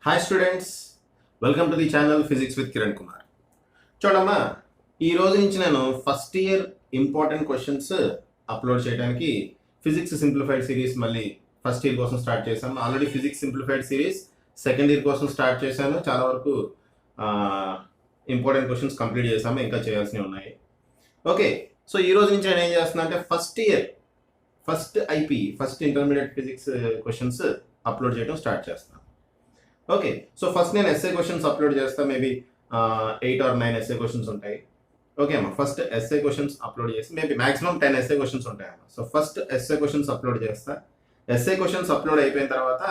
Hi students, welcome to the channel physics with Kiran Kumar. చూడమ్మా, ఈ రోజు నుంచి నేను first year important questions upload చేయడానికి ఫిజిక్స్ సింప్లిఫైడ్ సిరీస్ మళ్ళీ ఫస్ట్ ఇయర్ కోసం స్టార్ట్ చేశాను. Already physics simplified series second year కోసం స్టార్ట్ చేశాను. చాలా వరకు ఇంపార్టెంట్ క్వశ్చన్స్ కంప్లీట్ చేశాము, ఇంకా చేయాల్సినవి ఉన్నాయి. ఓకే, సో ఈ రోజు నుంచి నేను ఏం చేస్తున్నా అంటే first year first IP first intermediate physics questions upload చేయడం స్టార్ట్ చేస్తాను. ఓకే, సో ఫస్ట్ నేను ఎస్ఏ క్వశ్చన్స్ అప్లోడ్ చేస్తాను. మేబీ 8 or 9 ఎస్ఏ క్వశ్చన్స్ ఉంటాయి. ఓకే అమ్మా, ఫస్ట్ ఎస్ఏ క్వశ్చన్స్ అప్లోడ్ చేసి మేబీ మాక్సిమం 10 ఎస్ఏ క్వశ్చన్స్ ఉంటాయమ్మా. So first SA questions upload చేస్తా. SA questions upload అయిపోయిన తర్వాత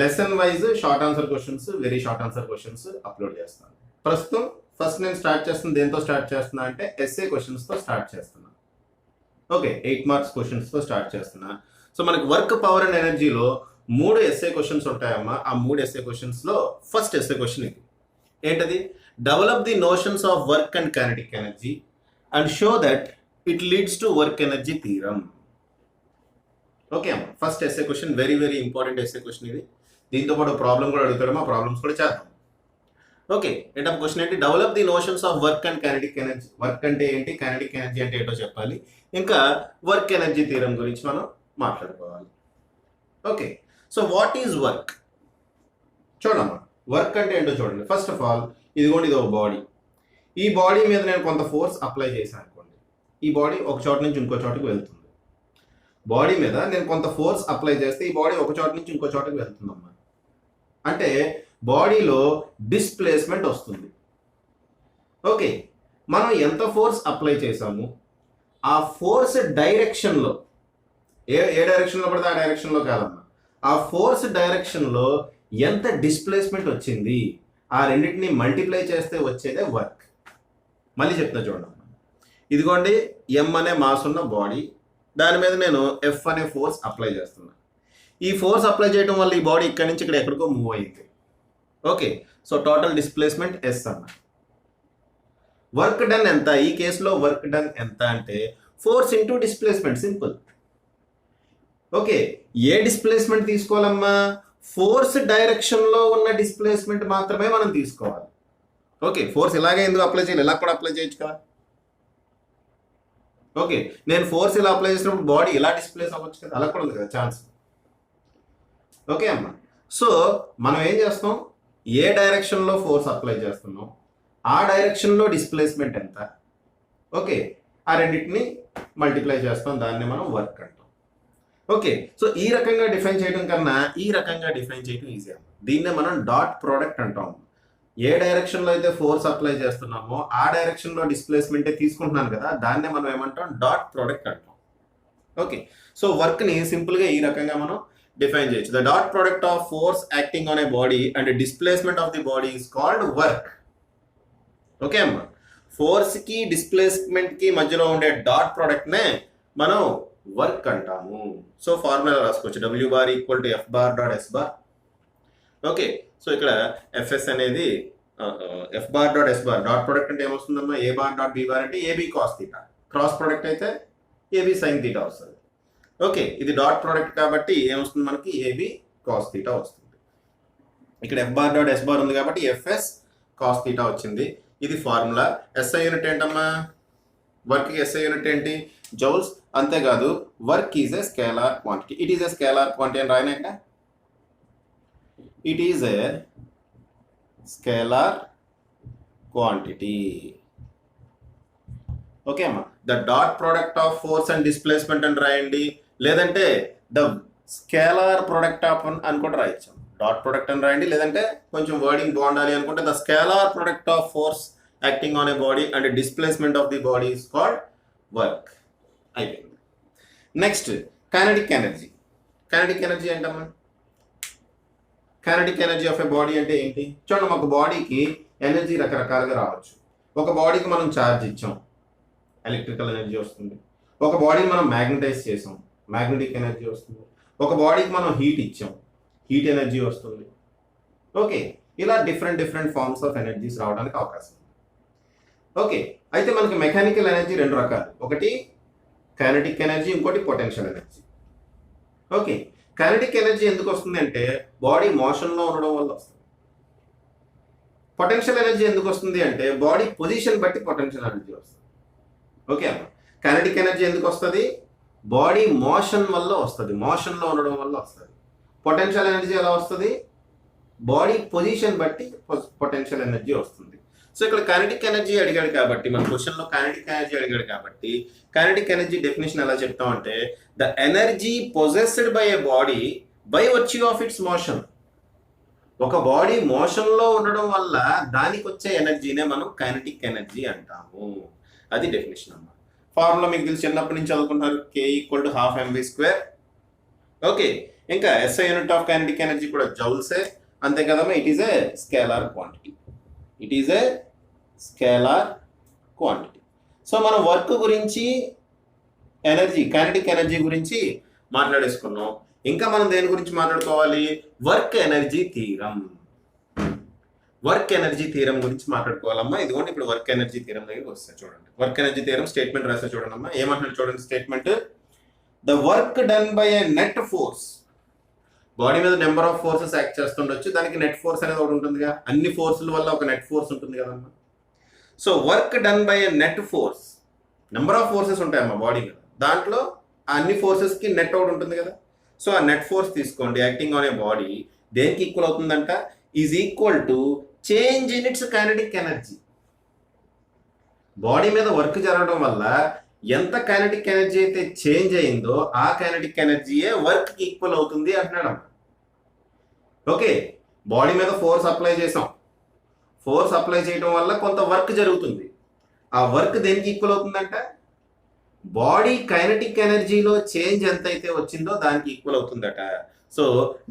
lesson wise short answer questions, very short answer questions upload చేస్తాను. ప్రస్తుతం first నేను స్టార్ట్ చేస్తున్నా. దేంతో స్టార్ట్ చేస్తున్నా అంటే ఎస్ఏ క్వశ్చన్స్తో స్టార్ట్ చేస్తున్నా. ఓకే, 8 మార్క్స్ క్వశ్చన్స్తో స్టార్ట్ చేస్తున్నా. సో మనకి వర్క్, పవర్ అండ్ ఎనర్జీలో 3 ఎస్ఏ క్వశ్చన్స్ ఉంటాయమ్మా. ఆ 3 ఎస్ఏ క్వశ్చన్స్లో ఫస్ట్ ఎస్ఏ క్వశ్చన్ ఇది ఏంటది? Develop the notions of work and kinetic energy and show that it leads to work energy theorem. Okay అమ్మా, first SA question very very important SA question ఇది. దీంతో పాటు problem కూడా అడుగుతాడు, ఆ ప్రాబ్లమ్స్ కూడా చేద్దాం. ఓకే, ఏంటో క్వశ్చన్ ఏంటి? Develop the notions of work and kinetic energy. Work అంటే ఏంటి, కైనెటిక్ ఎనర్జీ అంటే ఏంటో చెప్పాలి. ఇంకా వర్క్ ఎనర్జీ థీరం గురించి మనం మాట్లాడుకోవాలి. Okay, so what is work? చూడమ్మా, వర్క్ అంటే ఏంటో చూడండి. ఫస్ట్ ఆఫ్ ఆల్ ఇదిగోండి, ఇది ఒక బాడీ. ఈ బాడీ మీద నేను కొంత ఫోర్స్ అప్లై చేశాను అనుకోండి. ఈ బాడీ ఒక చోట నుంచి ఇంకో చోటకి వెళ్తుంది. బాడీ మీద నేను కొంత ఫోర్స్ అప్లై చేస్తే ఈ బాడీ ఒక చోట నుంచి ఇంకో చోటకి వెళ్తుందమ్మా. అంటే బాడీలో డిస్ప్లేస్మెంట్ వస్తుంది. ఓకే, మనం ఎంత ఫోర్స్ అప్లై చేసాము, ఆ ఫోర్స్ డైరెక్షన్లో ఏ డైరెక్షన్లో పడితే ఆ డైరెక్షన్లో కాదమ్మా, ఆ ఫోర్స్ డైరెక్షన్లో ఎంత డిస్ప్లేస్మెంట్ వచ్చింది, ఆ రెండింటిని మల్టిప్లై చేస్తే వచ్చేదే వర్క్. మళ్ళీ చెప్తా చూడండి. ఇదిగోండి, ఎం అనే మాస్ ఉన్న బాడీ, దాని మీద నేను ఎఫ్ అనే ఫోర్స్ అప్లై చేస్తున్నా. ఈ ఫోర్స్ అప్లై చేయడం వల్ల ఈ బాడీ ఇక్కడి నుంచి ఇక్కడ ఎక్కడికో మూవ్ అయింది. Okay, so total displacement S అన్న. వర్క్ డన్ ఎంత? ఈ కేసులో వర్క్ డన్ ఎంత అంటే force into displacement, simple. Okay, ఏ డిస్ప్లేస్మెంట్ తీసుకోవాలమ్మా? ఫోర్స్ డైరెక్షన్లో ఉన్న డిస్ప్లేస్మెంట్ మాత్రమే మనం తీసుకోవాలి. ఓకే, ఫోర్స్ ఇలాగే ఎందుకు అప్లై చేయాలి? ఇలా కూడా అప్లై చేయొచ్చు కదా. ఓకే, నేను ఫోర్స్ ఇలా అప్లై చేసినప్పుడు బాడీ ఇలా డిస్ప్లేస్ అవ్వచ్చు కదా, అలా కూడా ఉంది కదా ఛాన్స్. ఓకే అమ్మా, సో మనం ఏం చేస్తాం? ఏ డైరెక్షన్లో ఫోర్స్ అప్లై చేస్తున్నాం, ఆ డైరెక్షన్లో డిస్ప్లేస్మెంట్ ఎంత. ఓకే, ఆ రెండింటిని మల్టిప్లై చేస్తాం, దాన్ని మనం వర్క్ అంటాం. ఓకే, సో ఈ రకంగా డిఫైన్ చేయడం కన్నా ఈ రకంగా డిఫైన్ చేయడం ఈజీ అమ్మ. దీన్నే మనం డాట్ ప్రోడక్ట్ అంటాం. ఏ డైరెక్షన్లో అయితే ఫోర్స్ అప్లై చేస్తున్నామో ఆ డైరెక్షన్లో డిస్ప్లేస్మెంటే తీసుకుంటున్నాను కదా, దాన్నే మనం ఏమంటాం? డాట్ ప్రోడక్ట్ అంటాం. ఓకే, సో వర్క్ని సింపుల్గా ఈ రకంగా మనం డిఫైన్ చేయొచ్చు. The dot product of force acting on a body and displacement of the body is called work. Okay అమ్మా, ఫోర్స్కి డిస్ప్లేస్మెంట్కి మధ్యలో ఉండే డాట్ ప్రోడక్ట్నే మనం వర్క్ అంటాము. సో ఫార్ములా రాసుకోవచ్చు, W bar equal to F bar dot yes bar. Okay, so ఇక్కడ FS అనేది F bar dot yes bar. Dot product అంటే ఏమొస్తుందమ్మా? ఏ bar dot B bar అంటే AB cos theta, cross product అయితే AB sine theta వస్తుంది. Okay, ఇది dot product కాబట్టి ఏమొస్తుంది మనకి? ఏబీ కాస్ తీటా వస్తుంది. ఇక్కడ F bar dot yes bar ఉంది కాబట్టి ఎఫ్ఎస్ కాస్ తీటా వచ్చింది. ఇది ఫార్ములా. ఎస్ఐ యూనిట్ ఏంటమ్మా? వర్క్కి ఎస్ఐ యూనిట్ ఏంటి? జౌల్స్. అంతేకాదు, work is a scalar quantity. It is a scalar quantity అని రాయనాక, it is a scalar quantity. Okay అమ్మా, the dot product of force and displacement అని రాయండి, లేదంటే ద స్కేలార్ ప్రోడక్ట్ ఆఫ్ అని కూడా రాయొచ్చు. డాట్ ప్రోడక్ట్ అని రాయండి, లేదంటే కొంచెం వర్డింగ్ బాగుండాలి అనుకుంటే the scalar product of force acting on a body and displacement of the body is called work. అయిపోయింది. Next, kinetic energy. Kinetic energy ఏంటమ్మా? Kinetic energy of a body అంటే ఏంటి? చూడండి, ఒక బాడీకి ఎనర్జీ రకరకాలుగా రావచ్చు. ఒక బాడీకి మనం ఛార్జ్ ఇచ్చాం, ఎలక్ట్రికల్ ఎనర్జీ వస్తుంది. ఒక బాడీని మనం మ్యాగ్నటైజ్ చేసాం, మ్యాగ్నెటిక్ ఎనర్జీ వస్తుంది. ఒక బాడీకి మనం హీట్ ఇచ్చాం, హీట్ ఎనర్జీ వస్తుంది. ఓకే, ఇలా different different forms of energies రావడానికి అవకాశం ఉంది. ఓకే, అయితే మనకి మెకానికల్ ఎనర్జీ 2 రకాలు. ఒకటి కైనెటిక్ ఎనర్జీ, ఇంకోటి potential energy. Okay, kinetic energy ఎందుకు వస్తుంది అంటే బాడీ మోషన్లో ఉండడం వల్ల వస్తుంది. పొటెన్షియల్ ఎనర్జీ ఎందుకు వస్తుంది అంటే బాడీ పొజిషన్ బట్టి పొటెన్షియల్ ఎనర్జీ వస్తుంది. ఓకే అమ్మా. కైనెటిక్ ఎనర్జీ ఎందుకు వస్తుంది? బాడీ మోషన్ వల్ల వస్తుంది, మోషన్లో ఉండడం వల్ల వస్తుంది. పొటెన్షియల్ ఎనర్జీ ఎలా వస్తుంది? బాడీ పొజిషన్ బట్టి పొటెన్షియల్ ఎనర్జీ వస్తుంది. సో ఇక్కడ కైనెటిక్ ఎనర్జీ అడిగాడు కాబట్టి, మన క్వశ్చన్లో కైనెటిక్ ఎనర్జీ అడిగాడు కాబట్టి కైనెటిక్ ఎనర్జీ డెఫినేషన్ ఎలా చెప్తామంటే the energy possessed by a body by virtue of its motion. ఒక బాడీ మోషన్లో ఉండడం వల్ల దానికి వచ్చే ఎనర్జీనే మనం కైనెటిక్ ఎనర్జీ అంటాము. అది డెఫినేషన్ అమ్మా. ఫార్ములా మీకు తెలిసి చిన్నప్పటి నుంచి చదువుకుంటారు, K = ½ mv². ఓకే, ఇంకా SI unit of kinetic energy కూడా జౌల్సే, అంతే కదమ్మా. It is a scalar quantity. It is a scalar quantity. So మనం వర్క్ గురించి, ఎనర్జీ, కైనెటిక్ ఎనర్జీ గురించి మాట్లాడేసుకున్నాం. ఇంకా మనం దేని గురించి మాట్లాడుకోవాలి? Work energy theorem. Work energy theorem గురించి మాట్లాడుకోవాలమ్మా. ఇదిగోండి ఇప్పుడు వర్క్ ఎనర్జీ థీరం దగ్గరికి వస్తాయి చూడండి. వర్క్ ఎనర్జీ థీరం స్టేట్మెంట్ రాస్తా చూడండి అమ్మా. ఏమంటున్నాడు చూడండి statement. The work done by a net force. Body మీద నెంబర్ ఆఫ్ ఫోర్సెస్ యాక్ట్ చేస్తుండొచ్చు, దానికి నెట్ ఫోర్స్ అనేది ఒకటి ఉంటుందిగా. అన్ని ఫోర్సుల వల్ల ఒక నెట్ ఫోర్స్ ఉంటుంది కదమ్మా. So work done by a net force, number of forces ఉంటాయమ్మా బాడీ మీద, దాంట్లో అన్ని ఫోర్సెస్కి నెట్ ఒకటి ఉంటుంది కదా. సో ఆ నెట్ ఫోర్స్ తీసుకోండి యాక్టింగ్ ఆన్ ఏ బాడీ, దేనికి ఈక్వల్ అవుతుందంట? Is equal to change in its kinetic energy. Body మీద వర్క్ జరగడం వల్ల ఎంత కైనెటిక్ ఎనర్జీ అయితే చేంజ్ అయిందో ఆ కైనెటిక్ ఎనర్జీయే వర్క్కి ఈక్వల్ అవుతుంది అంటున్నాడు. ఓకే, బాడీ మీద ఫోర్స్ అప్లై చేసాం, ఫోర్స్ అప్లై చేయడం వల్ల కొంత వర్క్ జరుగుతుంది. ఆ వర్క్ దేనికి ఈక్వల్ అవుతుందంట? బాడీ కైనెటిక్ ఎనర్జీలో చేంజ్ ఎంత అయితే వచ్చిందో దానికి ఈక్వల్ అవుతుందట. సో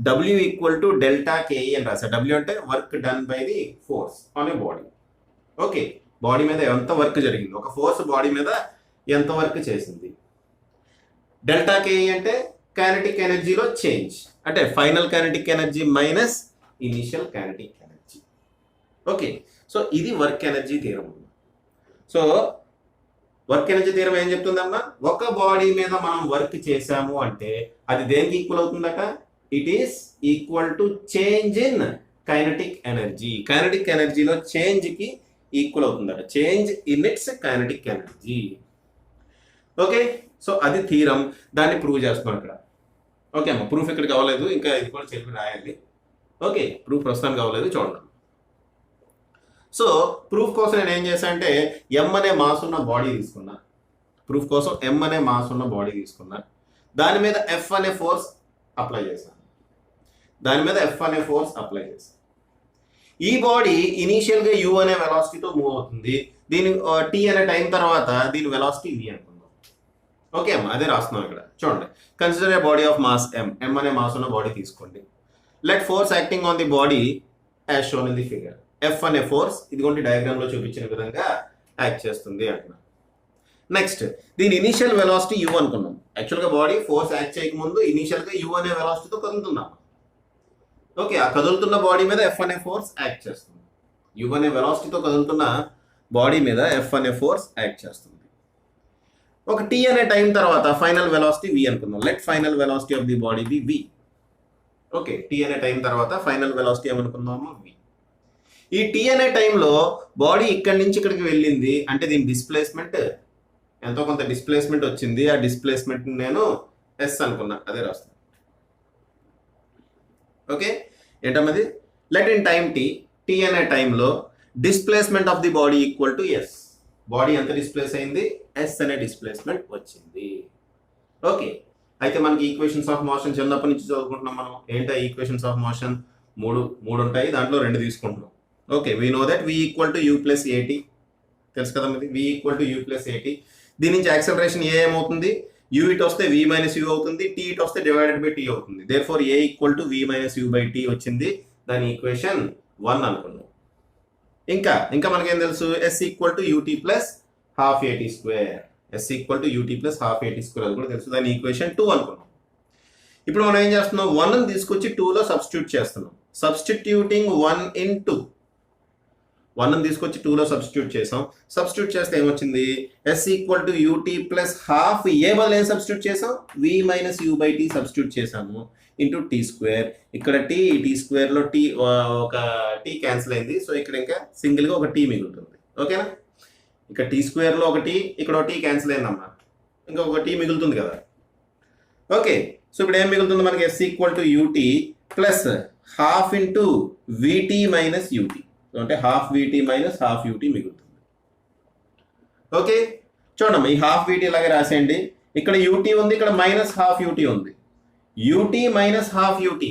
W = ΔKE అని రాశారు. W అంటే work done by the force on a body. Okay, body మీద ఎంత వర్క్ జరిగింది, ఒక ఫోర్స్ బాడీ మీద ఎంత వర్క్ చేసింది. ΔKE అంటే కైనెటిక్ ఎనర్జీలో చేంజ్, అంటే final kinetic energy minus initial kinetic energy. Okay, so ఇది work energy theorem. So work energy theorem ఏం చెప్తుందమ్మా? ఒక బాడీ మీద మనం వర్క్ చేసాము అంటే అది దేనికి ఈక్వల్ అవుతుందట? It is equal to change in kinetic energy. Kinetic ఎనర్జీలో చేంజ్కి ఈక్వల్ అవుతుందట, change in its kinetic energy. Okay, so అది థీరం, దాన్ని ప్రూవ్ చేస్తున్నాం ఇక్కడ. ఓకే అమ్మ, ప్రూఫ్ ఇక్కడ కావలేదు, ఇంకా ఇది కూడా చెప్పి రాయాలి. ఓకే, ప్రూఫ్ ప్రస్తుతానికి కావలేదు, చూడండి. సో ప్రూఫ్ కోసం నేను ఏం చేశాను అంటే M అనే మాస్ ఉన్న బాడీ తీసుకున్నా. ప్రూఫ్ కోసం M అనే మాస్ ఉన్న బాడీ తీసుకున్నా, దాని మీద F అనే ఫోర్స్ అప్లై చేశాను. ఈ బాడీ ఇనీషియల్గా U అనే వెలాసిటీతో మూవ్ అవుతుంది. దీని T అనే టైం తర్వాత దీని వెలాసిటీ V అనుకుందాం. ఓకే అమ్మా, అదే రాస్తున్నాం ఇక్కడ చూడండి. Consider A body of mass M అనే మాస్ ఉన్న బాడీ తీసుకోండి. Let force acting on the body as shown in the figure. F అనే ఫోర్స్ ఇదిగోండి డయాగ్రామ్లో చూపించిన విధంగా యాక్ట్ చేస్తుంది అంటున్నాం. నెక్స్ట్ దీని ఇనీషియల్ వెలాసిటీ U అనుకున్నాం. యాక్చువల్గా బాడీ ఫోర్స్ యాక్ట్ చేయకముందు ఇనీషియల్గా U అనే వెలాసిటీతో కదులుతున్నాం. ఓకే, ఆ కదులుతున్న బాడీ మీద F అనే ఫోర్స్ యాక్ట్ చేస్తుంది. U అనే వెలాసిటీతో కదులుతున్న బాడీ మీద F అనే ఫోర్స్ యాక్ట్ చేస్తుంది. ఒక T అనే టైం తర్వాత ఫైనల్ వెలాసిటీ V అనుకుందాం. Let final velocity of the body be V. Okay, T అనే టైం తర్వాత ఫైనల్ వెలాసిటీ ఏమనుకుందాము? V. ఈ T అనే టైంలో బాడీ ఇక్కడి నుంచి ఇక్కడికి వెళ్ళింది అంటే దీని డిస్ప్లేస్మెంట్ ఎంతో కొంత డిస్ప్లేస్మెంట్ వచ్చింది. ఆ డిస్ప్లేస్మెంట్ నేను S అనుకున్నా, అదే రాస్తాను. ఓకే, ఏంటమ్మది? లెట్ ఇన్ టైం T అనే టైంలో displacement of the body equal to S. Body ఎంత డిస్ప్లేస్ అయింది? S అనే డిస్ప్లేస్మెంట్ వచ్చింది. ఓకే, అయితే మనకి ఈక్వేషన్స్ ఆఫ్ మోషన్ చిన్నప్పటి నుంచి చదువుకుంటున్నాం మనం. ఏంటో ఈక్వేషన్స్ ఆఫ్ మోషన్ మూడు ఉంటాయి, దాంట్లో 2 తీసుకుంటున్నాం. Okay, we know that V = U + AT. తెలుసు కదా ఇది, V = U + AT. దీని నుంచి యాక్సలరేషన్ ఏ ఏమవుతుంది? U ఇటు వస్తే V - U అవుతుంది, T ఇటు వస్తే /T అవుతుంది. దేర్ఫోర్ A = V - U/T వచ్చింది. దాని ఈక్వేషన్ 1 అనుకున్నాం. ఇంకా మనకేం తెలుసు? S = UT + ½ AT². S = UT + ½ AT² అది కూడా తెలుసు. దాని ఈక్వేషన్ 2 అనుకున్నాం. ఇప్పుడు మనం ఏం చేస్తున్నాం? 1ని తీసుకొచ్చి 2లో సబ్స్టిట్యూట్ చేస్తున్నాం. Substituting 1 in 2. 1ని తీసుకొచ్చి 2లో సబ్స్టిట్యూట్ చేసాం. సబ్స్టిట్యూట్ చేస్తే ఏమొచ్చింది? S = UT + ½ A బదులు ఏం సబ్స్టిట్యూట్ చేసాం? V - U/T సబ్స్టిట్యూట్ చేసాము. Into T square. ఇక్కడ టీ స్క్వేర్లో టీ ఒక టీ క్యాన్సిల్ అయింది. సో ఇక్కడ ఇంకా సింగిల్గా ఒక టీ మిగులుతుంది. ఓకేనా, ఇక్కడ టీ స్క్వేర్లో ఒక టీ, ఇక్కడ ఒక టీ క్యాన్సిల్ అయిందమ్మా, ఇంకా ఒక టీ మిగులుతుంది కదా. ఓకే, సో ఇప్పుడు ఏం మిగులుతుంది మనకి? S equal to u t plus half into v t minus u t. అంటే half v t minus half u t మిగులుతుంది. ఓకే, చూడమ్మా, ఈ హాఫ్ విటీ ఇలాగే రాసేయండి. ఇక్కడ యూటీ ఉంది, ఇక్కడ మైనస్ హాఫ్ యూటీ ఉంది. U T minus half U T,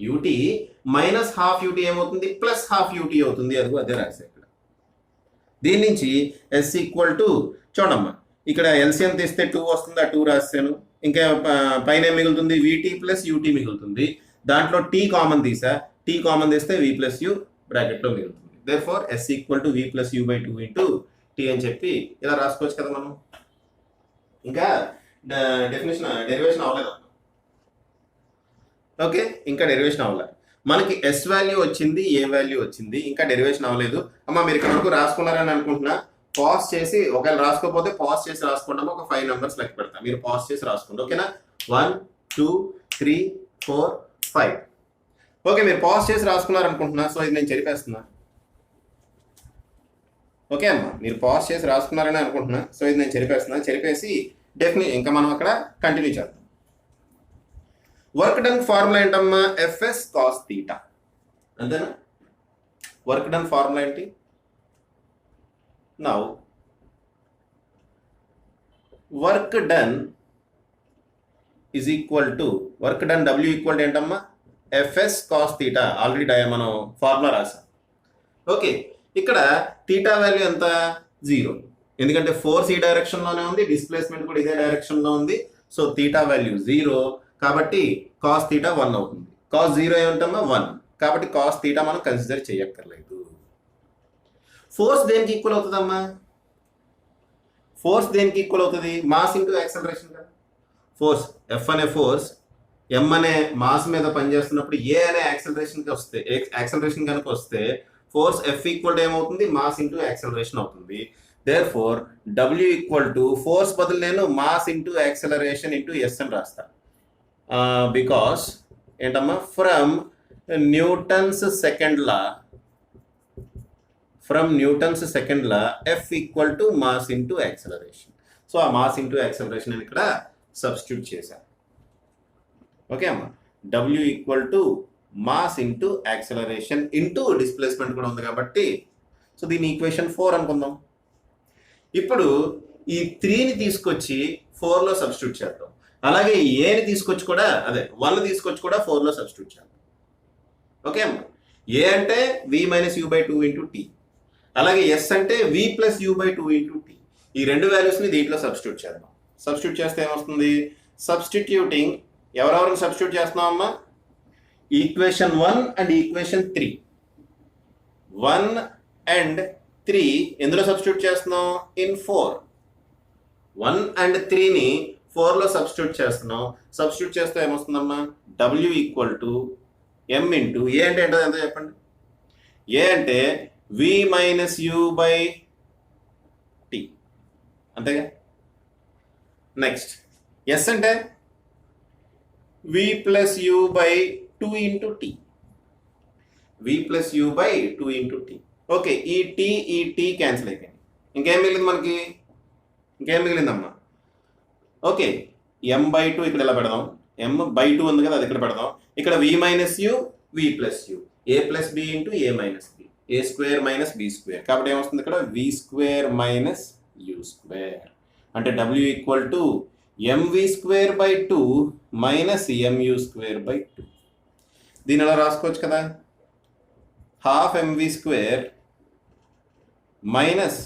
U T minus half U T ఏమవుతుంది? ప్లస్ హాఫ్ యూటీ అవుతుంది. అదే రాసే ఇక్కడ. దీని నుంచి ఎస్ ఈక్వల్ టు, చూడమ్మా, ఇక్కడ ఎల్సిఎం తీస్తే 2 వస్తుంది, ఆ 2 రాసాను. ఇంకా పైన ఏం మిగులుతుంది? విటీ ప్లస్ యూటీ మిగులుతుంది. దాంట్లో టీ కామన్ తీసా, టీ కామన్ తీస్తే వి ప్లస్ యూ బ్రాకెట్లో మిగులుతుంది. Therefore S equal to V plus you by 2 into T అని చెప్పి ఇలా రాసుకోవచ్చు కదా మనం. ఇంకా డెరివేషన్ అవ్వలేదు. ఓకే, ఇంకా డెరివేషన్ అవ్వలేదు. మనకి ఎస్ వాల్యూ వచ్చింది, ఏ వాల్యూ వచ్చింది, ఇంకా డెరివేషన్ అవ్వలేదు. అమ్మ మీరు ఇక్కడ వరకు రాసుకున్నారని అనుకుంటున్నా. పాజ్ చేసి, ఒకవేళ రాసుకోకపోతే పాజ్ చేసి రాసుకుంటాము. ఒక 5 నెంబర్స్ లెక్క పెడతాం, మీరు పాజ్ చేసి రాసుకోండి. ఓకేనా, 1 2 3 4 5. ఓకే, మీరు పాజ్ చేసి రాసుకున్నారు అనుకుంటున్నా. సో ఇది నేను చెరిపేస్తున్నా. ఓకే అమ్మా, మీరు పాజ్ చేసి రాసుకున్నారని అనుకుంటున్నా. సో ఇది నేను చెరిపేస్తున్నా. చెరిపేసి ఇంకా మనం అక్కడ కంటిన్యూ చేద్దాం. వర్క్ డన్ ఫార్ములా ఏంటమ్మా? F s cos theta. అంతేనా? వర్క్ డన్ ఫార్ములా ఏంటి? Now work done is equal to, work done డబ్ల్యూ ఈక్వల్ టు ఏంటమ్మా? F s cos theta. ఆల్రెడీ మనం ఫార్ములా రాసాం. ఓకే, ఇక్కడ థీటా వాల్యూ ఎంత? 0. ఎందుకంటే ఫోర్స్ ఈ డైరెక్షన్లోనే ఉంది, డిస్ప్లేస్మెంట్ కూడా ఇదే డైరెక్షన్లో ఉంది. సో థీటా వాల్యూ 0 కాబట్టి కాస్ థీటా 1 అవుతుంది. కాస్ 0 ఏమంటమ్మా? 1. కాబట్టి కాస్ థీటా మనం కన్సిడర్ చేయక్కర్లేదు. ఫోర్స్ దేనికి ఈక్వల్ అవుతుందమ్మా? ఫోర్స్ దేనికి ఈక్వల్ అవుతుంది? మాస్ ఇంటూ యాక్సలరేషన్ కదా. ఫోర్స్ ఎఫ్ అనే ఫోర్స్ ఎం అనే మాస్ మీద పనిచేస్తున్నప్పుడు ఏ అనే యాక్సలరేషన్ కనుక వస్తే ఫోర్స్ ఎఫ్ ఈక్వల్ టు ఏమవుతుంది? మాస్ ఇంటూ యాక్సలరేషన్ అవుతుంది. Therefore W equal to, force బదులు నేను mass into acceleration into S అని రాస్తా. బికాస్ ఏంటమ్మా? From Newton's second law F equal to mass into acceleration. So ఆ మాస్ ఇంటూ యాక్సలరేషన్ నేను ఇక్కడ సబ్స్టిట్యూట్ చేశాను. ఓకే అమ్మా, W equal to mass into acceleration into displacement కూడా ఉంది కాబట్టి, సో దీని ఈక్వేషన్ 4 అనుకుందాం. ఇప్పుడు ఈ 3ని తీసుకొచ్చి 4లో సబ్స్టిట్యూట్ చేద్దాం. అలాగే ఏని తీసుకొచ్చి కూడా, 1 తీసుకొచ్చి కూడా 4లో సబ్స్టిట్యూట్ చేద్దాం. ఓకే అమ్మా, ఏ అంటే v minus u by 2 into t, అలాగే ఎస్ అంటే v plus you by 2 into t. ఈ 2 వాల్యూస్ని దీంట్లో సబ్స్టిట్యూట్ చేద్దాం. సబ్స్టిట్యూట్ చేస్తే ఏమొస్తుంది? సబ్స్టిట్యూటింగ్ ఎవరెవరిని సబ్స్టిట్యూట్ చేస్తున్నామమ్మా? Equation 1 and equation 3. 1 అండ్ 3 ఎందులో సబ్స్టిట్యూట్ చేస్తున్నాం? ఇన్ 4. 1 అండ్ 3ని 4లో సబ్స్టిట్యూట్ చేస్తున్నాం. సబ్స్టిట్యూట్ చేస్తే ఏమొస్తుందమ్మా? డబ్ల్యూ equal to m into, a అంటే ఏంటో ఎంత చెప్పండి? ఏ అంటే v minus u by t, అంతేగా. నెక్స్ట్ ఎస్ అంటే v plus you by 2 into t, v plus you by 2 into t. Okay, ఈ టీ క్యాన్సిల్ అయిపోయింది. ఇంకేం మిగిలింది మనకి? ఇంకేం మిగిలిందమ్మా? ఓకే, ఎం బై 2 ఇక్కడ ఇలా పెడదాం. ఎం బై 2 ఉంది కదా, అది ఇక్కడ పెడదాం. ఇక్కడ v minus u, v plus u, a plus b into a minus b, a square minus b square. కాబట్టి ఏమొస్తుంది ఇక్కడ? V square minus u square. అంటే డబ్ల్యూ equal to m v square by 2 minus m u square by 2. దీని ఎలా రాసుకోవచ్చు కదా? Half m v square minus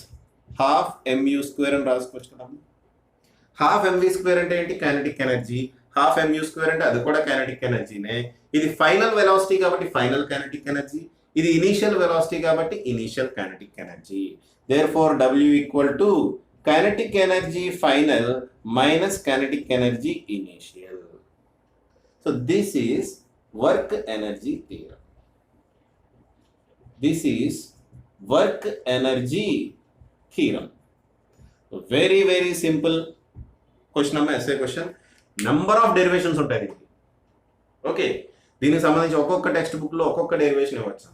half m u square అని రాసుకోవచ్చు కదా. హాఫ్ ఎంవి స్క్వేర్ అంటే ఏంటి? Kinetic energy. Half m u square అంటే అది కూడా కైనెటిక్ ఎనర్జీనే. ఇది ఫైనల్ వెలాసిటీ కాబట్టి ఫైనల్ కైనెటిక్ ఎనర్జీ, ఇది ఇనీషియల్ వెలాసిటీ కాబట్టి initial kinetic energy. Therefore W equal to kinetic energy final minus kinetic energy initial. So this is work energy theorem. This is work energy theorem. So very simple question, essay question. Number of derivations ఉంటాయి. Okay, దీనికి సంబంధించి ఒక్కొక్క text బుక్లో ఒక్కొక్క derivation ఇవ్వచ్చు.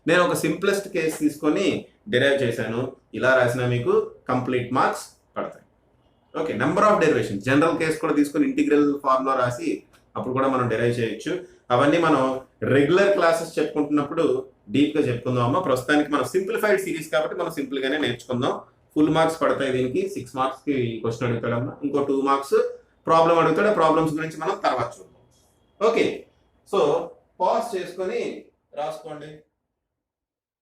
నేను ఒక simplest case తీసుకొని డెరైవ్ చేశాను, ఇలా రాసినా మీకు కంప్లీట్ మార్క్స్ పడతాయి. Okay, number of derivation, general case కూడా తీసుకొని ఇంటిగ్రల్ ఫార్ములా రాసి అప్పుడు కూడా మనం డెరైవ్ చేయొచ్చు. అవన్నీ మనం రెగ్యులర్ క్లాసెస్ చెప్పుకుంటున్నప్పుడు డీప్గా చెప్పుకుందామమ్మా. ప్రస్తుతానికి మనం సింప్లిఫైడ్ సిరీస్ కాబట్టి మనం సింపుల్గానే నేర్చుకుందాం. ఫుల్ మార్క్స్ పడతాయి దీనికి. 6 మార్క్స్కి క్వశ్చన్ అడుగుతాడమ్మా, ఇంకో 2 మార్క్స్ ప్రాబ్లం అడుగుతాడు. ప్రాబ్లమ్స్ గురించి మనం తర్వాత చూద్దాం. ఓకే, సో పాజ్ చేసుకొని రాసుకోండి.